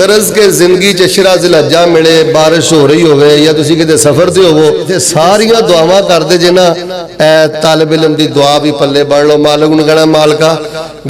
غرض کے زندگی چشرا ذلحجہ ملے بارش ہو رہی ہوئے یا تسی کدے سفر تے ہوو تے ساریاں دعاواں کردے جے نا اے طالب علم دی دعا بھی پلے بن لو مالک نوں کہنا مالکا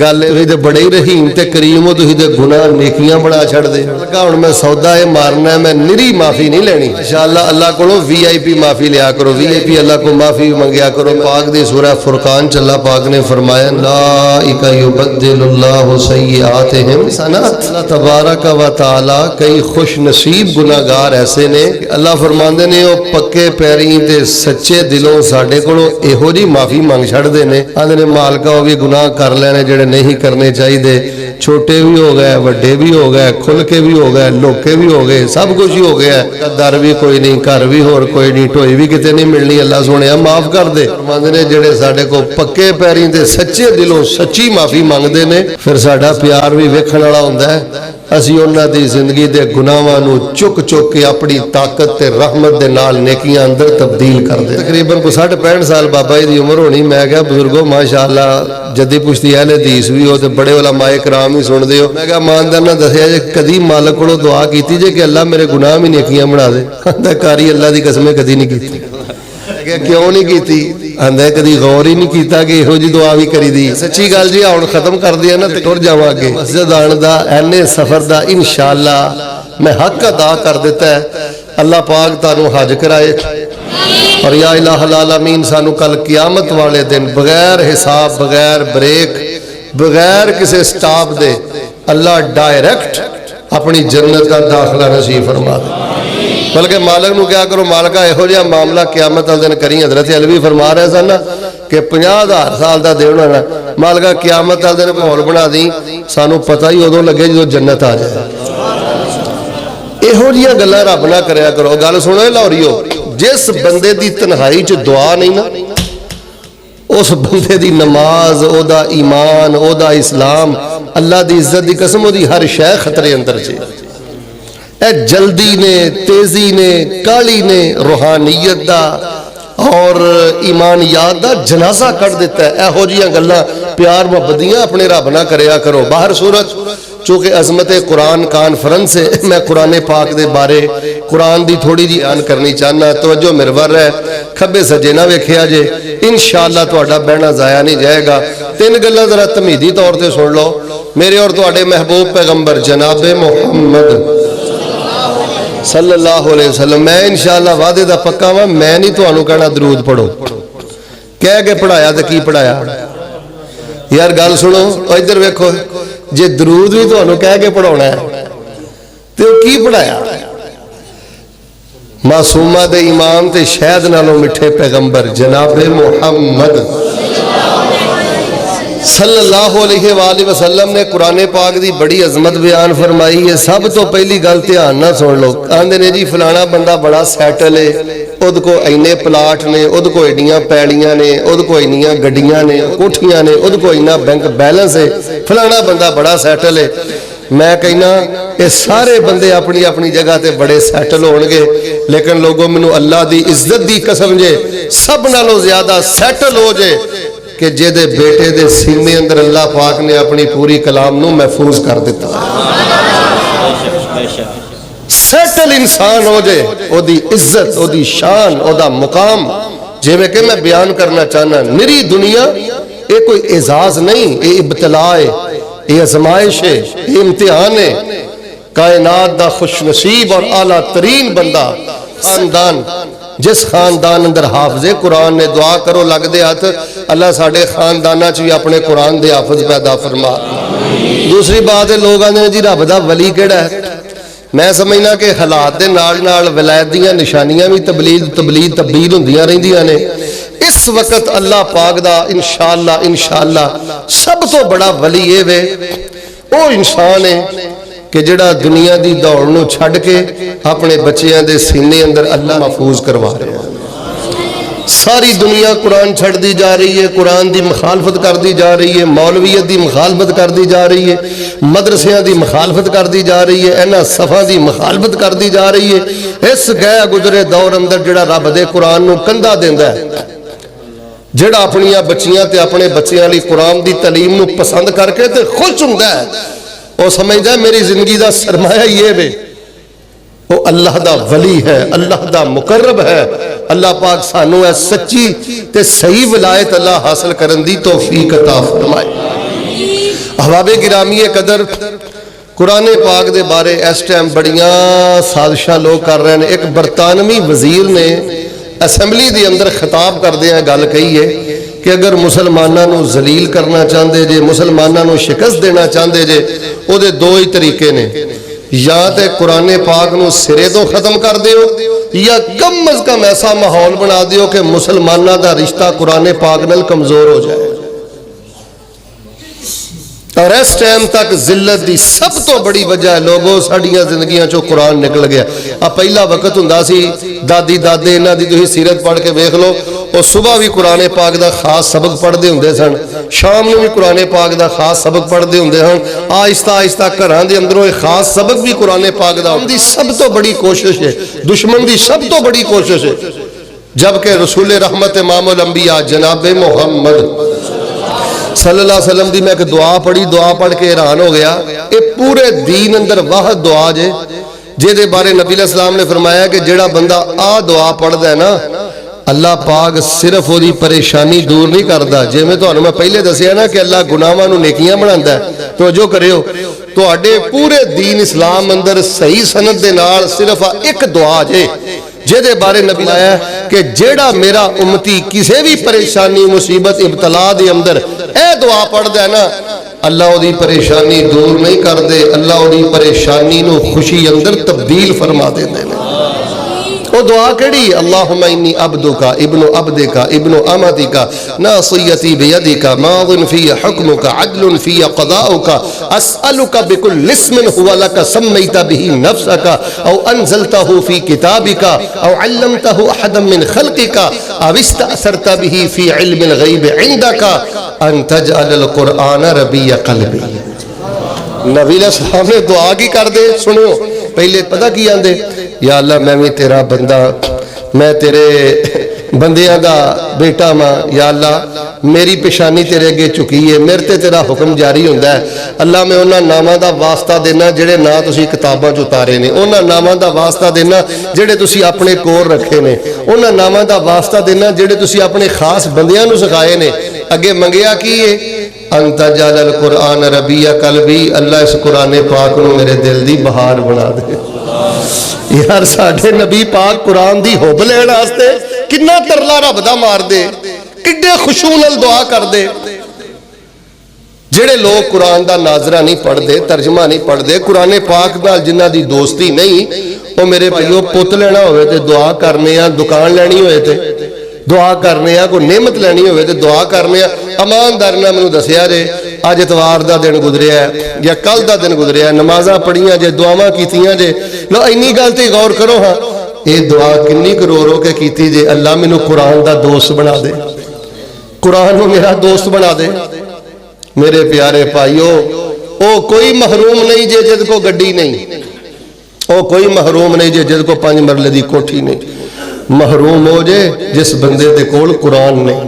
گل اے تے بڑے ہی رحیم تے کریم ہو تسی تے گناہ نیکیاں بنا چھڑ دے ہن میں سودا اے مارنا ہے میں نری معافی نہیں لینی انشاءاللہ اللہ کولوں وی آئی پی معافی لیا کرو وی آئی پی اللہ کو معافی منگیا کرو پاک دی سورہ فرقان چ اللہ پاک نے فرمایا اولئک یبدل اللہ سیئاتہم حسنات اللہ تبارک و تعالی کئی خوش نصیب گناہگار ایسے نے اللہ فرماندے نے او پکے پیریں تے سچے دلوں ساڈے کولوں ایہو جی معافی منگ چھڑدے نے آندے نے مالکا او بھی گناہ کر لینے جڑے نہیں کرنے چاہیے چھوٹے بھی ہو گئے وڈے بھی ہو گئے کھل کے بھی ہو گئے لوکے بھی ہو گئے سب کچھ ہی ہو گیا در بھی کوئی نہیں گھر بھی ہور کوئی نہیں ٹوئی بھی کتے نہیں ملنی اللہ سونے معاف کر دے فرماندے نے جڑے ساڈے کو پکے پیریں تے سچے دلوں سچی معافی منگدے نے پھر ساڈا پیار بھی ویکھن والا ہوندا ہے اسی انہاں دی زندگی دے گناہاں نو چک چک کے اپنی طاقت تے رحمت دے نال نیکیاں اندر تبدیل کر دے تقریباً کو 65 سال بابا جی دی عمر ہونی میں کہا بزرگو ماشاءاللہ جدی پشتی اہل حدیث بھی ہو تے بڑے علماء کرام ہی سن دیو میں کہا ماندار نہ دسیا جے کدی مالک کولوں دعا کیتی جے کہ اللہ میرے گناہ بھی نیکیاں بنا دے کہندا کاری اللہ دی قسم کدی نہیں کیتی کہ کیوں نہیں کیتی آندا کدی غور ہی نہیں کیتا کہ ایہو جی دعا بھی کری دی سچی گل جی ہن ختم کر دیا نا تے ٹر جاواں اگے مسجد آن دا اینے سفر دا انشاءاللہ میں حق ادا کر دیتا ہے اللہ پاک تانوں حج کرائے اور یا الہ العالمین سانو کل قیامت والے دن بغیر حساب بغیر بریک بغیر کسی سٹاپ دے اللہ ڈائریکٹ اپنی جنت کا داخلہ نصیب فرما دے بلکہ مالک نو کیا کرو مالکا ایہو جہا معاملہ قیامت والے دن کری حضرت علوی فرما رہے سن کہ 50,000 سال دا دینا نا مالکا قیامت والے دن ماحول بنا دی سانو پتہ ہی ادوں لگے جدوں جنت آ جائے ایہو جہاں گلاں رب نہ کریا کرو گل سنو لاہوریو جس بندے دی تنہائی چ دعا نہیں نا اس بندے دی نماز او دا ایمان او دا اسلام اللہ دی عزت دی قسم او دی ہر شے خطرے اندر چے اے جلدی نے تیزی نے کالی نے روحانیت دا اور ایمانیات دا جنازہ کر دیتا ہے ایہو جیاں گلاں پیار محبتیاں اپنے رب نہ کریا کرو باہر صورت چونکہ عظمت قرآن کانفرنس سے میں قرآن پاک دے بارے قرآن دی تھوڑی جی آن کرنی چاہنا توجہ مرور ہے کھبے سجے نہ ویکھیا جے انشاءاللہ تہاڈا بہنا ضائع نہیں جائے گا تین گلاں ذرا تمہیدی طور تے سن لو میرے اور تہاڈے محبوب پیغمبر جناب محمد صلی اللہ علیہ وسلم میں انشاءاللہ وعدے دا پکا ہاں میں نہیں تانوں کہنا درود پڑھو کہہ کے پڑھایا تے کی پڑھایا یار گل سنو ادھر ویکھو جے درود بھی تانوں کہہ کے پڑھاونا ہے تے او کی پڑھایا معصومہ دے امام تے شہد نالوں مٹھے پیغمبر جناب محمد صلی اللہ علیہ وآلہ وسلم نے قرآن پاک دی بڑی عظمت بیان فرمائی ہے سب تو پہلی گل دھیان نہ سن لو آندے نے جی فلانا بندہ بڑا سیٹل ہے اود کو اینے پلاٹ نے اود کو ایڈیاں پیڑیاں نے اود کو اینیاں گڈیاں نے کوٹھیاں نے اود کو اینا بینک بیلنس ہے فلانا بندہ بڑا سیٹل ہے میں کہنا یہ سارے بندے اپنی اپنی جگہ تے بڑے سیٹل ہونگے لیکن لوگوں منو اللہ دی عزت دی قسم جے سب نالوں زیادہ سیٹل ہو جے کہ جے دے بیٹے دے سینے اندر اللہ پاک نے اپنی پوری کلام نو محفوظ کر دیتا سیٹل انسان ہو جے او دی عزت او دی شان او دا مقام جے میں کہ میں بیان کرنا چاہنا نری دنیا یہ کوئی اعزاز نہیں یہ ابتلاء ہے یہ ازمائش ہے یہ امتحان ہے کائنات دا خوش نصیب اور اعلیٰ ترین بندہ خاندان جس خاندان اندر حافظ قرآن نے دعا کرو لگ دے ہاتھ اللہ ساڑھے خاندانہ چوی اپنے قرآن دے حافظ پیدا فرما دوسری بات ہے لوگ آنے جی رب دا ولی کیڑا ہے میں سمجھنا کہ حالات دے نال ولایت دیاں نشانیاں بھی تبدیل ہوندیاں رہندیاں نے اس وقت اللہ پاک دا انشاءاللہ سب تو بڑا ولی اے وے او انسان ہے کہ جڑا دنیا دی دوڑ نو چھڑ کے اپنے بچیاں دے سینے اندر اللہ محفوظ کروا رہے ہیں ساری دنیا قرآن چھڑ دی جا رہی ہے قرآن دی مخالفت کر دی جا رہی ہے مولویت دی مخالفت کر دی جا رہی ہے مدرسیاں دی مخالفت کر دی جا رہی ہے اینا صفحہ دی مخالفت کر دی جا رہی ہے اس گیا گزرے دور اندر جڑا رب دے قرآن نو کندھا دیندا ہے جڑا اپنیاں بچیاں تے اپنے بچیاں لی قرآن دی تعلیم نو پسند کر کے تے خوش ہوندا ہے وہ سمجھتا ہے میری زندگی دا سرمایہ یہ وے، وہ اللہ دا ولی ہے، اللہ دا مقرب ہے۔ اللہ پاک سانو ہے سچی تے صحیح ولایت اللہ حاصل کرن دی توفیق عطا فرمائے۔ احباب گرامی قدر، قرآن پاک دے بارے اس ٹائم بڑیاں سازشاں لوگ کر رہے ہیں۔ ایک برطانوی وزیر نے اسمبلی دے اندر خطاب کردے ہیں گل کہی ہے کہ اگر مسلمانوں نو ذلیل کرنا چاہتے جے، مسلمانوں نو شکست دینا چاہتے جے، وہ دے دو ہی طریقے نے، یا تے قرآن پاک نو سرے تو ختم کر دیو، یا کم از کم ایسا ماحول بنا دیو کہ مسلمانوں دا رشتہ قرآن پاک نال کمزور ہو جائے۔ اور اس ٹائم تک ذلت دی سب تو بڑی وجہ ہے لوگوں ساڑیاں زندگیاں چو قرآن نکل گیا۔ اب پہلا وقت ہوندا سی دادی دادے انہاں دی تسی سیرت پڑھ کے دیکھ لو، اور صبح بھی قرآن پاک دا خاص سبق پڑھ دے ہوندے سن، شام نو بھی قرآن پاک دا خاص سبق پڑھ دے ہوندے ہن، آہستہ آہستہ گھراں دے اندروں ایک خاص سبق بھی قرآن پاک دا دی سب تو بڑی کوشش ہے، دشمن دی سب تو بڑی کوشش ہے، جبکہ رسول رحمت امام الانبیاء جناب محمد صلی اللہ علیہ وسلم دی میں ایک دعا پڑھی، دعا پڑھ کے حیران ہو گیا۔ یہ پورے دین اندر واحد دعا جے جے دے بارے نبی علیہ السلام نے فرمایا کہ جیڑا بندہ آ دعا پڑھ دے نا، اللہ پاک صرف وہ دی پریشانی دور نہیں کردا۔ جے میں تو میں پہلے دسیا نا کہ اللہ گناہاں نو نیکیاں بناتا ہے، تو جو کریو تو اڈے پورے دین اسلام اندر صحیح سند دے نال صرف ایک دعا جے جے دے بارے نبی آیا کہ جیڑا میرا امتی کسے بھی پریشانی مصیبت ابتلا دے اندر اے دعا پڑھ دے نا، اللہ او دی پریشانی دور نہیں کر دے، اللہ او دی پریشانی نو خوشی اندر تبدیل فرما دے دے۔ وہ دعا کیڑی؟ اللہم انی عبدکا ابن عبدکا ابن امتکا ناصیتی بیدکا ماض فی حکمکا عدل فی قضاؤکا اسألکا بکل اسم ہوا لکا سمیت بھی نفسکا او انزلتہ فی کتابکا او علمتہ احدا من خلقکا او استأثرت بھی فی علم الغیب عندکا ان تجعل القرآن ربی قلبی۔ نبی علیہ السلام نے دعا کی کر دے، سنو پہلے پتہ کی آندے، یا اللہ میں بھی تیرا بندہ، میں تیرے بندیاں دا بیٹا ماں، یا اللہ میری پیشانی تیرے اگے چکی ہے، میرے تے تیرا حکم جاری ہوندہ ہے۔ اللہ میں انہاں نامہ دا واسطہ دینا جڑے نا تسی کتاباں جو تارے نے، انہاں نامہ دا واسطہ دینا جڑے تسی اپنے کور رکھے نے، انہاں نامہ دا واسطہ دینا جڑے تسی اپنے خاص بندیاں نو سکھائے نے۔ اگے منگیا کی ہے انت جعل القرآن ربیع قلبی، اللہ اس قرآن پاک نو میرے دل دی بہار بنا دے۔ یار ساڑھے نبی پاک قرآن دی حب لینا آستے کنا ترلا رب دا مار دے، کڈے خشونل دعا کر دے۔ جڑے لوگ قرآن دا ناظرہ نہیں پڑھ دے، ترجمہ نہیں پڑھ دے، قرآن پاک نال جنہ دی دوستی نہیں، وہ میرے بھائیو پت لینا ہوئے تے دعا کرنے ہیں، دکان لینی ہوئے تے دعا کرنے ہیں، کوئی نعمت لینی ہوئے تے دعا کرنے ہیں۔ اماندارنا میں نے دسیا جے آج اتوار دا دن گزریا ہے یا کل دا دن گزریا ہے، نمازاں پڑھیاں جے، دعاواں کیتیاں جے، لو اینی گل تے غور کرو ہاں، اے دعا کنی کرو رو کے کیتی جے اللہ میں قرآن دا دوست بنا دے، قرآن نو میرا دوست بنا دے۔ میرے پیارے بھائیو، او کوئی محروم نہیں جے جد کو گڈی نہیں، او کوئی محروم نہیں جے جد کو 5 مرلے دی کوٹھی نہیں، محروم ہو جے جس بندے دے کول قرآن نہیں،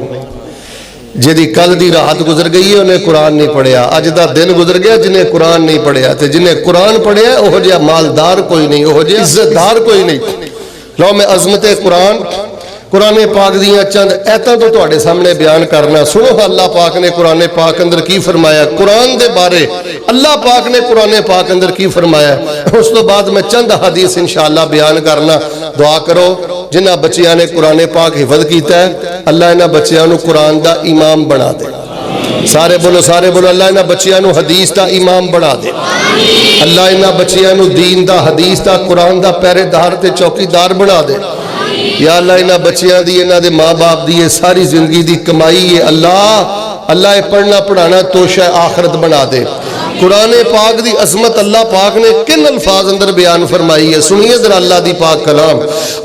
جدی کل دی رات گزر گئی ہے انہیں قرآن نہیں پڑھیا، اج دا دن گزر گیا جنہیں قرآن نہیں پڑھیا، تے جنہیں قرآن پڑھیا وہ جا مالدار کوئی نہیں، وہ جا عزتدار کوئی نہیں۔ لو میں عظمت قرآن پاک دیاں چند ایتاں تو تواڈے سامنے بیان کرنا، سنو اللہ پاک نے قرآن پاک اندر کی فرمایا، قرآن دے بارے اللہ پاک نے قرآن پاک اندر کی فرمایا، اس تو بعد میں چند حدیث انشاءاللہ بیان کرنا۔ دعا کرو جنہ بچیاں نے قرآن پاک حفظ کیتا ہے اللہ انہاں بچیاں نو قرآن دا امام بنا دے۔ سارے بولو اللہ انہاں بچیاں نو حدیث دا امام بنا دے، اللہ انہاں بچیاں نو دین دا حدیث دا قرآن دا پہرے دار تے چوکی دار بنا دے۔ یا اللہ انہاں بچیاں دی انہاں دے ماں باپ دی ساری زندگی دی کمائی ہے اللہ پڑھنا پڑھانا توشہ آخرت بنا دے۔ قرآن پاک دی عظمت اللہ پاک نے کن الفاظ اندر بیان فرمائی ہے، سنیے ذرا اللہ دی پاک کلام۔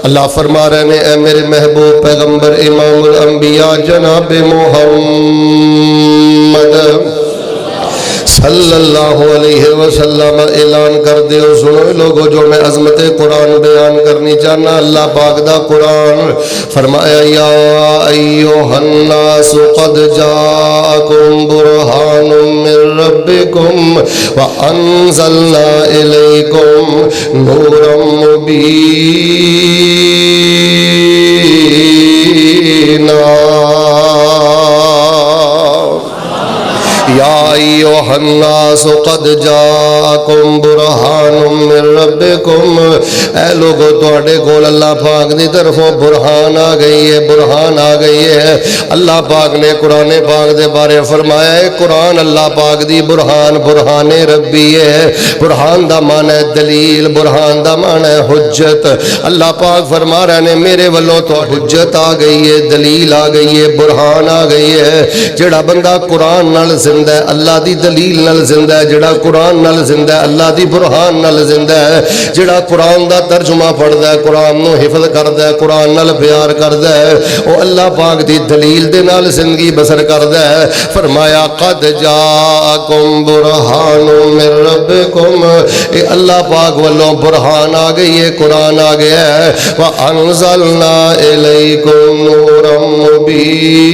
اللہ فرما رہے ہیں اے میرے محبوب پیغمبر امام الانبیاء جناب محمد صلی اللہ علیہ وسلم اعلان کر دیو سنو لوگو جو میں عظمت قرآن بیان کرنی چاہنا اللہ پاک دا قرآن فرمایا یا ایوہ الناس قد جاءکم برہان من ربکم وانزلنا الیکم نورا مبینا یا ایوہ الناس قد جاءکم برہان من ربکم اے لوگو توڑے کول اللہ پاک دی طرفوں برہان آ گئی ہے برہان آ گئی ہے اللہ پاک نے قرآن پاک دے بارے فرمایا ہے قرآن اللہ پاک دی برہان برہان ربی ہے برہان دا معنی ہے دلیل برہان دا معنی ہے حجت اللہ پاک فرما رہے نے میرے والوں تو حجت آ گئی ہے دلیل آ گئی ہے برہان آ گئی ہے جڑا بندہ قرآن نال زندہ ہے اللہ دی دلیل نال زندہ ہے جڑا قرآن نال زندہ ہے اللہ دی برہان نال زندہ ہے جڑا قرآن دا ترجمہ پڑھدا ہے قرآن نو حفظ کردا ہے قرآن نال پیار کردا ہے او اللہ پاک دی دلیل دے نال زندگی بسر کردا ہے فرمایا قد جاءکم برہان من ربکم اے اللہ پاک والوں برہان آ گئی ہے قرآن آ گیا ہے وانزلنا الیکم نورا مبینا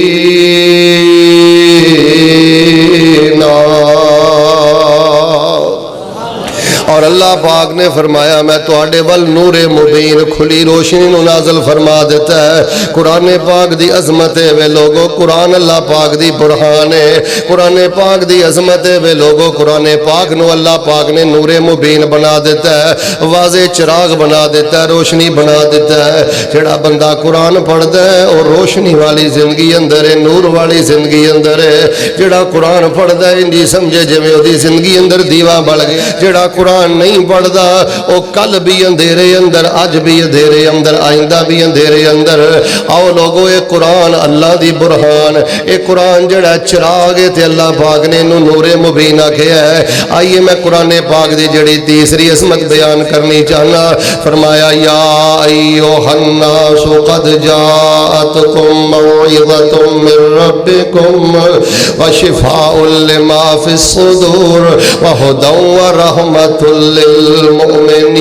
اور اللہ پاک نے فرمایا میں تواڈے ول نور مبین کھلی روشنی نو نازل فرما دیتا ہے قرآن پاک دی عظمت ہے وے لوگو قرآن اللہ پاک دی برہان ہے قرآن پاک دی عظمت ہے وے لوگو قرآن پاک نو اللہ پاک نے نور مبین بنا دیتا ہے واضح چراغ بنا دیتا ہے روشنی بنا دیتا ہے جڑا بندہ قرآن پڑھتا ہے اور روشنی والی زندگی اندر ہے نور والی زندگی اندر ہے جڑا قرآن پڑھتا ہے انجی سمجھے جویں اودی زندگی اندر دیوا بل گیا جڑا قرآن نہیں پڑھدا او کل بھی اندھیرے اندر اج بھی اندھیرے اندر آئندہ بھی اندھیرے اندر آؤ لوگو اے قرآن اللہ دی برہان اے قرآن جڑا چراغ ہے تے اللہ پاک نے انہوں نور مبین آکھیا ہے آئیے میں قرآن پاک دی جڑی تیسری عظمت بیان کرنی چاہنا فرمایا یا ایوہ الناس قد جاءتکم موعظۃ من ربکم وشفاء لما فی الصدور وہدی ورحمۃ للمؤمنین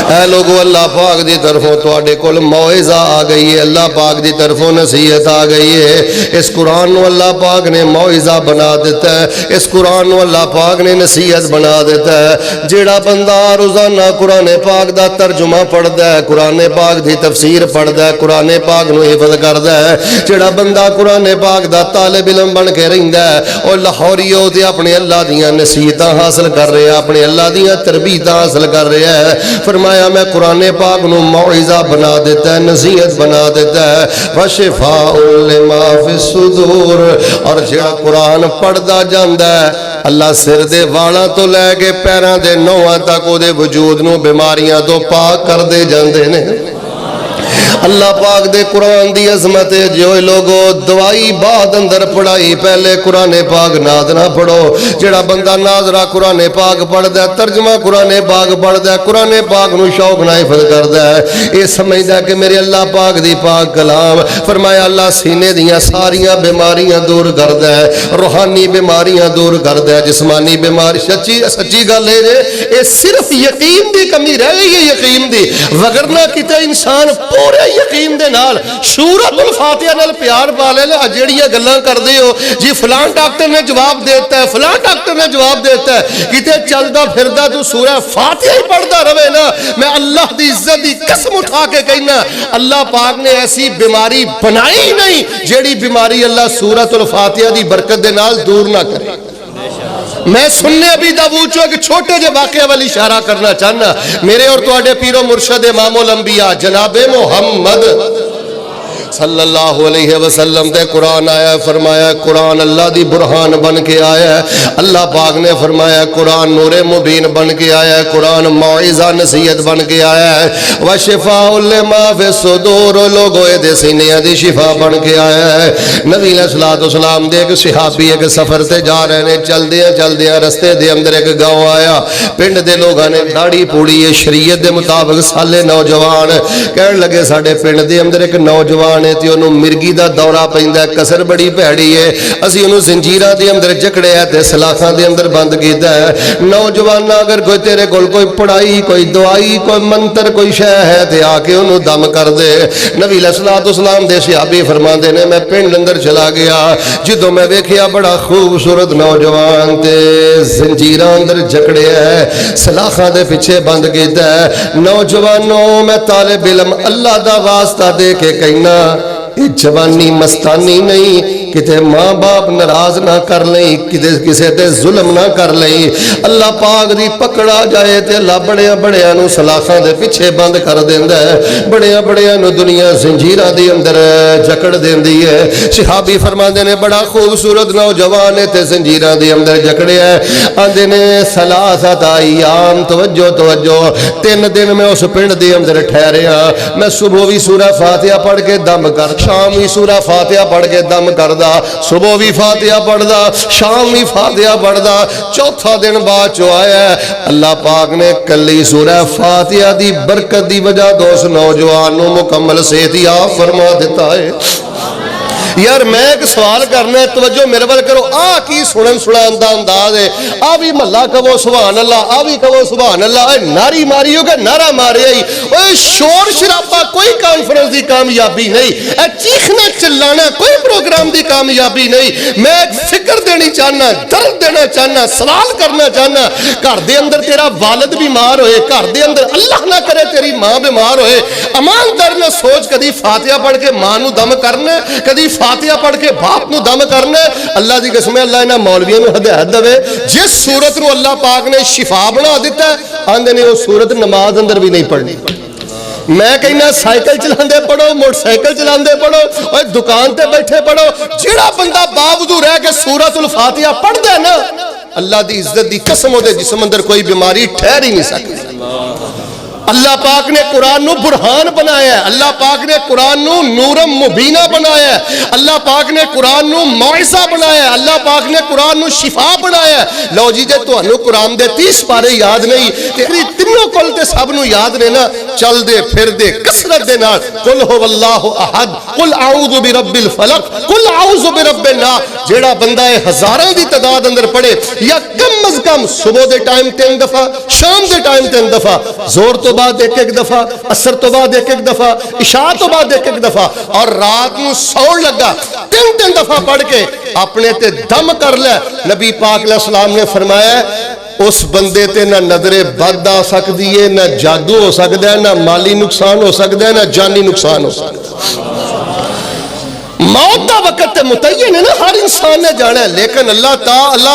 اے لوگو اللہ پاک دی طرفوں تواڈے کول موعظہ آ گئی ہے اللہ پاک دی طرفوں نصیحت آ گئی ہے اس قرآن نو اللہ پاک نے موعظہ بنا دیتا ہے اس قرآن نو اللہ پاک نے نصیحت بنا دیتا ہے جیڑا بندہ روزانہ قرآن پاک دا ترجمہ پڑھدا ہے قرآن پاک دی تفسیر پڑھدا ہے قرآن پاک نو حفظ کردا ہے جیڑا بندہ قرآن پاک دا طالب علم بن کے رہندا ہے او لاہوریو تے اپنے اللہ دیاں نصیحتاں حاصل کر رہے ہیں اپنے اللہ دیاں تربیتاں حاصل کر رہے ہیں فرمایا میں قرآن پاک نو موعظہ بنا دیتا ہے نصیحت بنا دیتا ہے وشفاء لما فی الصدور اور جڑا قرآن پڑھدا جاندا ہے اللہ سر دے والاں تو لے کے پیراں دے نوہاں تک او دے وجود نو بیماریاں تو پاک کر دے جاندے نے اللہ پاک دے قرآن دی عظمت ہے جو لوگو دوائی بعد اندر پڑھائی پہلے قرآن پاک ناد نہ پڑھو جڑا بندہ ناظرہ قرآن پاک پڑھ دے ترجمہ قرآن پاک پڑھ دے قرآن پاک نو شوق نہ حفظ کر دے یہ سمجھدا کہ میرے اللہ پاک دی پاک کلام فرمایا اللہ سینے دیاں ساریاں بیماریاں دور کر دے روحانی بیماریاں دور کر دے جسمانی بیماری سچی گل ہے یہ صرف یقین دی کمی رہ گئی ہے یقین دی وگرنہ کتے انسان پورے یقین دے نال سورۃ الفاتحہ نال پیار پا لے لے جیڑیاں گلاں کردے ہو جی فلاں ڈاکٹر نے جواب دیتا ہے فلاں ڈاکٹر نے جواب دیتا ہے کتے چلدا پھردا تو سورہ فاتحہ ہی پڑھدا رہے نا میں اللہ دی عزت دی قسم اٹھا کے کہنا اللہ پاک نے ایسی بیماری بنائی نہیں جیڑی بیماری اللہ سورۃ الفاتحہ دی برکت دے نال دور نہ کرے میں سننے ابھی داود چو ایک چھوٹے جے واقعہ والی اشارہ کرنا چاہنا میرے اور تواڈے پیر و مرشد امام الانبیاء جناب محمد صلی اللہ علیہ وسلم تے قرآن آیا، فرمایا قرآن اللہ دی برہان بن کے آیا ہے۔ اللہ پاک نے فرمایا قرآن نور مبین بن کے آیا ہے، قرآن موعظہ نصیحت بن کے آیا ہے، وشفاء لما فی الصدور، لوگوں دے سینیاں دی شفا بن کے آیا ہے۔ نبی علیہ الصلوۃ والسلام دے ایک صحابی ایک سفر تے جا رہے نے، چلدیاں رستے دے اندر ایک گاؤں آیا، پنڈ دے لوگاں نے داڑھی پوڑی ہے شریعت دے مطابق، سالے نوجوان کہن لگے ساڈے پنڈ دے اندر ایک نوجوان ہے تے اونوں مرگی دا دورہ پیندا ہے، کسر بڑی بھڑی ہے، اسی اونوں زنجیراں دے اندر جکڑیا تے سلاخاں دے اندر بند کیتا ہے۔ نوجوان اگر کوئی تیرے کول کوئی پڑھائی کوئی دعائی کوئی منتر کوئی شے ہے تے آ کے اونوں دم کر دے۔ نبی علیہ الصلوۃ والسلام دے صحابی فرماندے نے میں پنڈ اندر چلا گیا، جدوں میں ویکھیا بڑا خوبصورت نوجوان تے زنجیراں اندر جکڑیا ہے، سلاخاں دے پیچھے بند کیتا ہے۔ نوجوانوں میں طالب علم اللہ دا واسطہ دے کے کہنا یہ جوانی مستانی نہیں، کتے ماں باپ ناراض نہ کر لیں، کتے کسے تے ظلم نہ کر لیں۔ اللہ پاک دی پکڑا جائے تے اللہ بڑیاں نو سلاخاں دے پیچھے بند کر دیندا ہے، بڑیاں نو دنیا زنجیراں دے اندر جکڑ دیندی ہے۔ صحابی فرماندے نے بڑا خوبصورت نوجوان تے زنجیراں دے اندر جکڑیا ہے، آندے نے ثلاثت ایام، توجہ 3 دن میں اس پنڈ دے اندر ٹھہریا، میں صبح بھی سورہ فاتحہ پڑھ کے دم کر، شام بھی سورہ فاتحہ پڑھ کے دم کردا، صبح بھی فاتحہ پڑھدا، شام بھی فاتحہ پڑھدا، چوتھا دن بعد چو آیا ہے، اللہ پاک نے کلی سورہ فاتحہ دی برکت دی وجہ تو اس نوجوان نو مکمل صحت یاب فرما دیتا ہے۔ یار میں ایک سوال کرنا ہے، توجہ میرے ول کرو، کی سنن دا انداز ہے، بھی محلہ کہو سبحان اللہ، بھی کہو سبحان اللہ، ناری ماری ہو کہ نعرہ مارے ہی، شور شرابہ کوئی کانفرنس دی کامیابی نہیں، چیخنا چلانا کوئی پروگرام دی کامیابی نہیں۔ میں ایک فکر دینی چاہنا، درد دینا چاہنا، سوال کرنا چاہنا، گھر دے اندر تیرا والد بیمار ہوئے، گھر دے اندر اللہ نہ کرے تیری ماں بیمار ہوئے، اماندار نہ سوچ کدی فاتحہ پڑھ کے ماں نو دم کرنا، کدی فاتحہ پڑھ کے باپ نو دم کرنا۔ اللہ دی قسم ہے اللہ انہاں مولویوں نو ہدایت دے، جس صورت نو اللہ پاک نے شفا بنا دیتا ہے، آندے نے وہ صورت نماز اندر بھی نہیں پڑھنی۔ میں کہنا سائیکل چلاندے پڑھو، موٹر سائیکل چلاندے پڑھو، اور دکان تے بیٹھے پڑھو، جڑا بندہ باوجود رہ کے سورۃ الفاتحہ پڑھ دے نا، اللہ دی عزت دی قسم دے جسم اندر کوئی بیماری ٹھہر ہی نہیں سکتی۔ اللہ پاک نے قرآن نو برہان بنایا ہے، اللہ پاک نے قرآن نو نورم مبینہ بنایا ہے، اللہ پاک نے قرآن نو موعظہ بنایا ہے، اللہ پاک نے قرآن نو شفا بنایا ہے۔ لو جی جے تو انو قرآن دے 30 پارے یاد نہیں، تیری تینوں کل تے سب نو یاد رہنا، چل دے پھر دے کسرت دے نال، قل ہو اللہ احد، قل اعوذ برب الفلق، قل اعوذ برب الناس، جیڑا بندہ ہزاراں دی تعداد اندر پڑھے، یا کم از کم صبح دے ٹائم 3 دفعہ، شام دے ٹائم 3 دفعہ، زور تو بعد ایک دفعہ، عصر تو بعد ایک دفعہ، عشاء تو بعد ایک دفعہ، اور رات نو سوڑ لگا 3 دفعہ پڑھ کے اپنے تے دم کر لے۔ نبی پاک علیہ السلام نے فرمایا اس بندے تے نہ نظر بد آ سکتی ہے، نہ جادو ہو سکتا ہے، نہ مالی نقصان ہو سکتا ہے، نہ جانی نقصان ہو سکتا ہے۔ موت دا وقت تے متعین ہے نا، ہر انسان نے جانا ہے، لیکن اللہ تعالی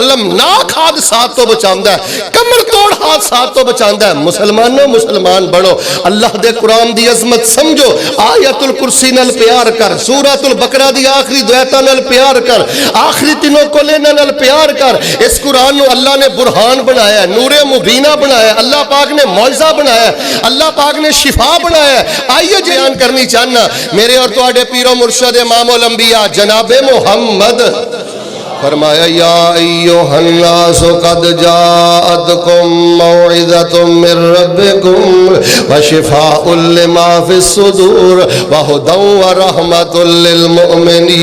المناک حادثات تو بچاندا ہے، کمر توڑ حادثات تو بچاندا ہے۔ مسلمانوں مسلمان بڑھو، اللہ دے قرآن دی عظمت سمجھو، آیت الکرسی نال پیار کر، سورۃ البقرہ دی آخری دعایتاں نال پیار کر، آخری تینوں کلینا نال پیار کر۔ اس قرآن نو اللہ نے برہان بنایا ہے، نور مبینہ بنایا ہے، اللہ پاک نے معجزہ بنایا ہے، اللہ پاک نے شفا بنایا ہے۔ آئیے بیان کرنی چاہنا میرے اور تواڈے پیر و مرشد امام الانبیاء جناب محمد فرمایا یا ایھا الناس قد جاءتکم موعظۃ من ربکم وشفاء لما فی الصدور وہدی ورحمۃ للمؤمنین۔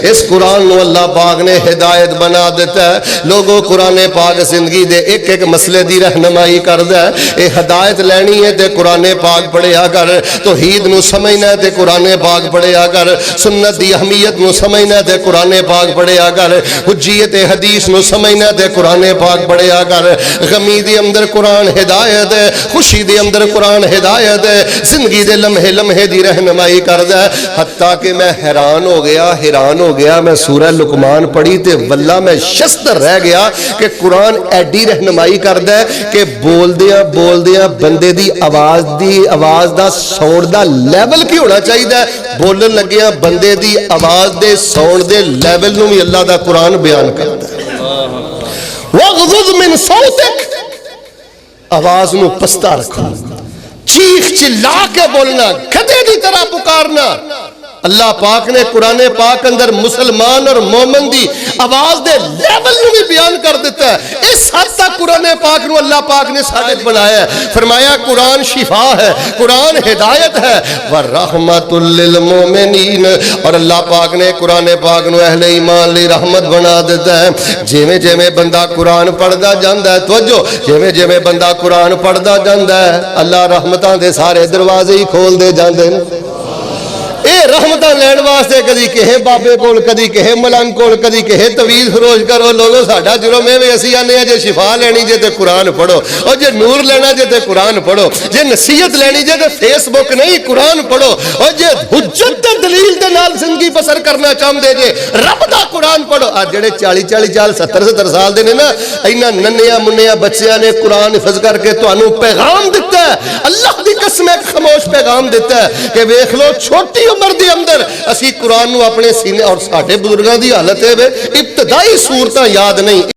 اس قرآن نو اللہ پاک نے ہدایت بنا دیتا ہے، لوگوں قرآن پاک زندگی دے ایک ایک مسئلے دی رہنمائی کردا ہے۔ اے ہدایت لینی ہے تے قرآن پاک پڑھیا کر، توحید نو سمجھنا ہے تے قرآن پاک پڑھیا کر، سنت دی اہمیت نو سمجھنا تے قرآن پاک پڑھیا کر، حجیت حدیث نو سمجھنا تے قرآن پاک پڑھیا کر۔ غمی دے اندر قرآن ہدایت ہے، خوشی دے اندر قرآن ہدایت ہے، زندگی دے لمحے لمحے دی رہنمائی کردا ہے۔ حتیٰ کہ میں حیران ہو گیا گیا میں سورہ لقمان پڑھی تے واللہ میں شستر رہ گیا کہ قرآن ایڈی رہنمائی کردا ہے کہ بولدیاں بندے دی آواز دا ساؤنڈ دا لیول کی ہونا چاہیے. بولن لگیاں بندے دی آواز دے ساؤنڈ دے لیول نو بھی اللہ دا قرآن بیان کردا ہے. وَغْضُضْ مِنْ صَوْتِكَ آواز نو پستہ رکھو, چیخ چلا کے بولنا, گدھے دی طرح پکارنا. اللہ پاک نے قرآن پاک اندر مسلمان اور مومن دی آواز دے لیول نو بھی بیان کر دیتا ہے. اس حد تک قرآن پاک نو اللہ پاک نے صادق بنایا ہے. فرمایا قرآن شفا ہے, قرآن ہدایت ہے, وَرَحْمَةٌ لِّلْمُؤْمِنِينَ, اور اللہ پاک نے قرآن پاک نو اہل ایمان لی رحمت بنا دیتا ہے. جویں جویں بندہ قرآن پڑھدا جاندا ہے, توجہ, جویں جویں بندہ قرآن پڑھدا جاندا ہے اللہ رحمتاں دے سارے دروازے ہی کھول دے جاندے نے. اے رحمتاں لین واسطے کدی کہے بابے کول, کدی کہے ملنگ کول, کدی کہے تویز فروش کرو. لوگو ساڈا جرم ہے اسی آنے جے شفا لینی جے تے قرآن پڑھو, اور جے نور لینا جے تے قرآن پڑھو, جے نصیحت لینی جے تے فیس بک نہیں قرآن پڑھو, اور جے حجت تے دلیل دے نال زندگی بسر کرنا چاہندے جے رب دا قرآن پڑھو. آج جڑے 40 70 سال دے نے نا, اینا ننیاں منیاں بچیاں نے قرآن حفظ کر کے تانوں پیغام دیتا ہے. اللہ دی قسم ایک خاموش پیغام دیتا ہے کہ ویکھ لو چھوٹی عمر دے اندر اسی قرآن نو اپنے سینے, اور ساڈے بزرگاں دی حالت ہے ابتدائی صورتاں یاد نہیں.